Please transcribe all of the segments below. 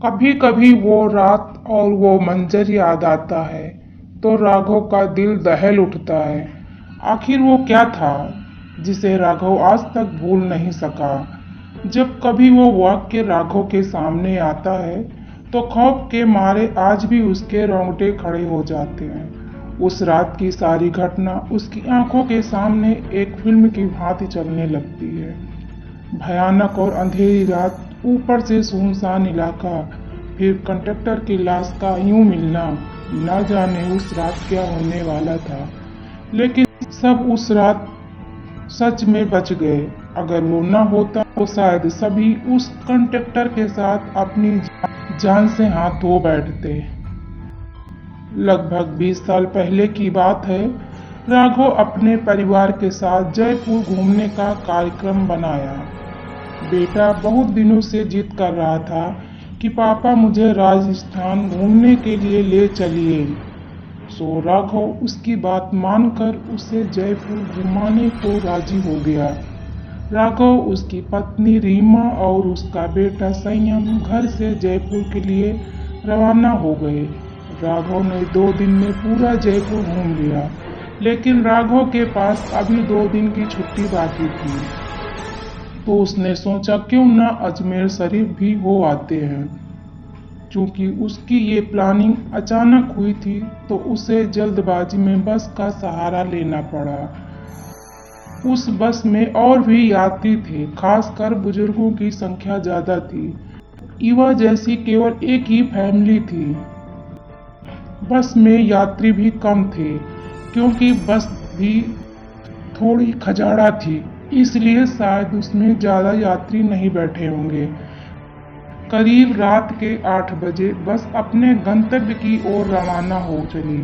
कभी कभी वो रात और वो मंजर याद आता है तो राघव का दिल दहल उठता है। आखिर वो क्या था जिसे राघव आज तक भूल नहीं सका। जब कभी वो वाक्य राघव के सामने आता है तो खौफ के मारे आज भी उसके रोंगटे खड़े हो जाते हैं। उस रात की सारी घटना उसकी आंखों के सामने एक फिल्म की भांति चलने लगती है। भयानक और अंधेरी रात, ऊपर से सुनसान इलाका, फिर कंडक्टर की लाश का यूं मिलना। न जाने उस रात क्या होने वाला था, लेकिन सब उस रात सच में बच गए। अगर वो न होता तो शायद सभी उस कंडक्टर के साथ अपनी जान से हाथ धो बैठते। लगभग 20 साल पहले की बात है। राघव अपने परिवार के साथ जयपुर घूमने का कार्यक्रम बनाया। बेटा बहुत दिनों से जिद कर रहा था कि पापा मुझे राजस्थान घूमने के लिए ले चलिए। सो राघव उसकी बात मानकर उसे जयपुर घुमाने को राजी हो गया। राघव, उसकी पत्नी रीमा और उसका बेटा संयम घर से जयपुर के लिए रवाना हो गए। राघव ने 2 दिन में पूरा जयपुर घूम लिया, लेकिन राघव के पास अभी 2 दिन की छुट्टी बाकी थी। तो उसने सोचा क्यों ना अजमेर शरीफ भी हो आते हैं। चूंकि उसकी ये प्लानिंग अचानक हुई थी तो उसे जल्दबाजी में बस का सहारा लेना पड़ा। उस बस में और भी यात्री थे, खासकर बुजुर्गों की संख्या ज्यादा थी। युवा जैसी केवल एक ही फैमिली थी। बस में यात्री भी कम थे क्योंकि बस भी थोड़ी खजाड़ा थी, इसलिए शायद उसमें ज्यादा यात्री नहीं बैठे होंगे। करीब रात के 8 बजे बस अपने गंतव्य की ओर रवाना हो चली।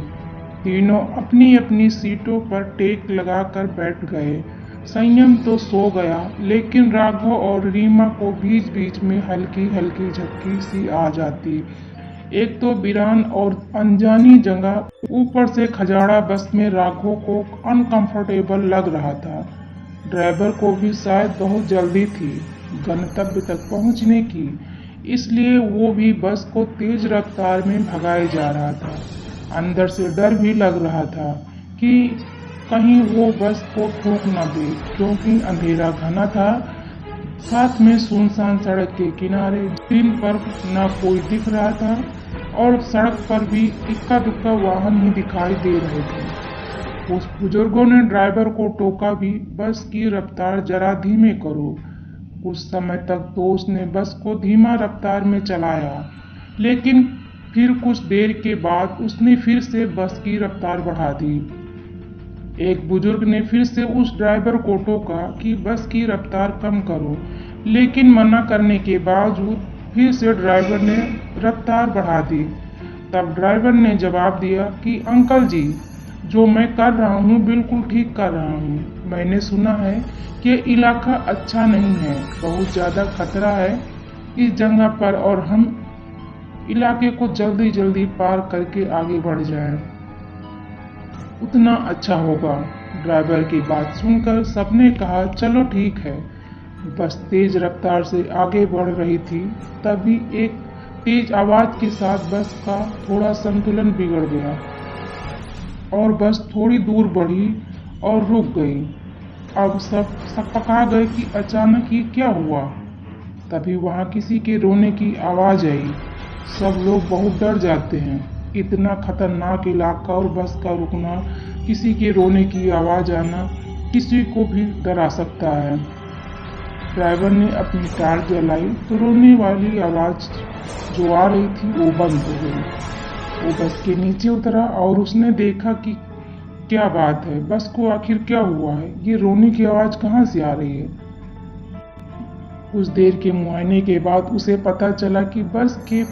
तीनों अपनी अपनी सीटों पर टेक लगाकर बैठ गए। संयम तो सो गया, लेकिन राघव और रीमा को बीच बीच में हल्की हल्की झपकी सी आ जाती। एक तो वीरान और अनजानी जगह, ऊपर से खजाड़ा बस में राघव को अनकंफर्टेबल लग रहा था। ड्राइवर को भी शायद बहुत जल्दी थी गंतव्य तक पहुंचने की, इसलिए वो भी बस को तेज रफ्तार में भगाए जा रहा था। अंदर से डर भी लग रहा था कि कहीं वो बस को ठोक न दे, क्योंकि अंधेरा घना था। साथ में सुनसान सड़क के किनारे दिन पर न कोई दिख रहा था और सड़क पर भी इक्का दुक्का वाहन ही दिखाई दे रहे थे। उस बुजुर्गों ने ड्राइवर को टोका भी, बस की रफ्तार जरा धीमे करो। कुछ समय तक तो उसने बस को धीमा रफ्तार में चलाया, लेकिन फिर कुछ देर के बाद उसने फिर से बस की रफ्तार बढ़ा दी। एक बुजुर्ग ने फिर से उस ड्राइवर को टोका कि बस की रफ्तार कम करो, लेकिन मना करने के बावजूद फिर से ड्राइवर ने रफ्तार बढ़ा दी। तब ड्राइवर ने जवाब दिया कि अंकल जी, जो मैं कर रहा हूँ बिल्कुल ठीक कर रहा हूँ। मैंने सुना है कि इलाका अच्छा नहीं है, बहुत ज़्यादा खतरा है इस जगह पर, और हम इलाके को जल्दी जल्दी पार करके आगे बढ़ जाएं, उतना अच्छा होगा। ड्राइवर की बात सुनकर सबने कहा चलो ठीक है। बस तेज रफ्तार से आगे बढ़ रही थी, तभी एक तेज आवाज के साथ बस का थोड़ा संतुलन बिगड़ गया और बस थोड़ी दूर बढ़ी और रुक गई। अब सब पका गए कि अचानक ही क्या हुआ। तभी वहां किसी के रोने की आवाज आई। सब लोग बहुत डर जाते हैं, इतना खतरनाक इलाका और बस का रुकना, किसी के रोने की आवाज आना किसी को भी डरा सकता है। ड्राइवर ने अपनी कार जलाई तो रोने वाली आवाज जो आ रही थी वो बंद हो गई। वो बस के नीचे उतरा और उसने देखा कि क्या बात है, बस को आखिर क्या हुआ है, ये रोने की आवाज कहाँ से आ रही है। कुछ देर के मुआयने के बाद उसे पता चला कि बस के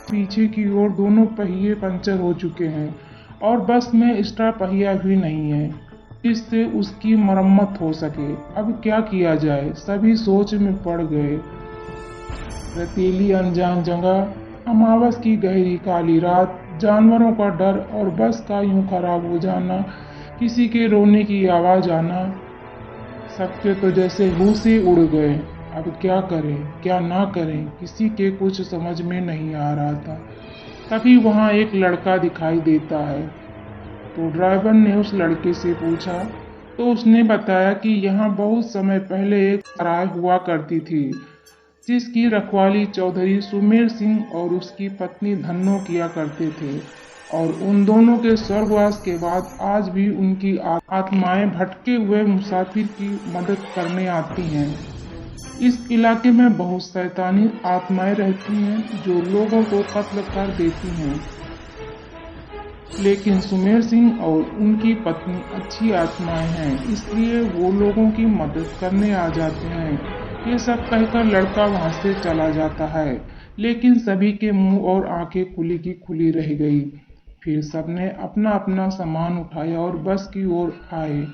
पीछे की ओर दोनों पहिए पंचर हो चुके हैं और बस में एक्स्ट्रा पहिया भी नहीं है जिससे उसकी मरम्मत हो सके। अब क्या किया जाए, सभी सोच में पड़ गए। रेतीली अनजान जगह, अमावस की गहरी काली रात, जानवरों का डर और बस का यूं खराब हो जाना, किसी के रोने की आवाज आना, सबके तो जैसे होश से उड़ गए। अब क्या करें क्या ना करें किसी के कुछ समझ में नहीं आ रहा था। तभी वहाँ एक लड़का दिखाई देता है। तो ड्राइवर ने उस लड़के से पूछा तो उसने बताया कि यहाँ बहुत समय पहले एक सराय हुआ करती थी जिसकी रखवाली चौधरी सुमेर सिंह और उसकी पत्नी धन्नो किया करते थे और उन दोनों के स्वर्गवास के बाद आज भी उनकी आत्माएं भटके हुए मुसाफिर की मदद करने आती हैं। इस इलाके में बहुत शैतानी आत्माएं रहती हैं जो लोगों को कत्ल कर देती हैं, लेकिन सुमेर सिंह और उनकी पत्नी अच्छी आत्माएं हैं इसलिए वो लोगों की मदद करने आ जाते हैं। ये सब कहकर लड़का वहां से चला जाता है, लेकिन सभी के मुंह और आंखें खुली की खुली रह गई। फिर सबने अपना अपना सामान उठाया और बस की ओर आए।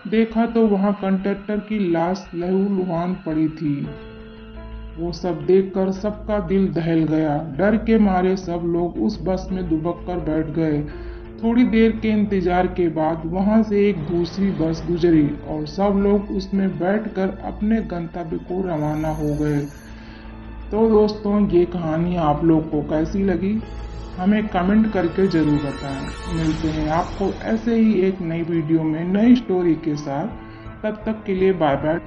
देखा तो वहां कंडक्टर की लाश लहूलुहान पड़ी थी। वो सब देखकर सबका दिल दहल गया। डर के मारे सब लोग उस बस में दुबक कर बैठ गए। थोड़ी देर के इंतजार के बाद वहां से एक दूसरी बस गुजरी और सब लोग उसमें बैठकर अपने गंतव्य को रवाना हो गए। तो दोस्तों, ये कहानी आप लोग को कैसी लगी हमें कमेंट करके जरूर बताएं। मिलते हैं आपको ऐसे ही एक नई वीडियो में नई स्टोरी के साथ। तब तक के लिए बाय बाय।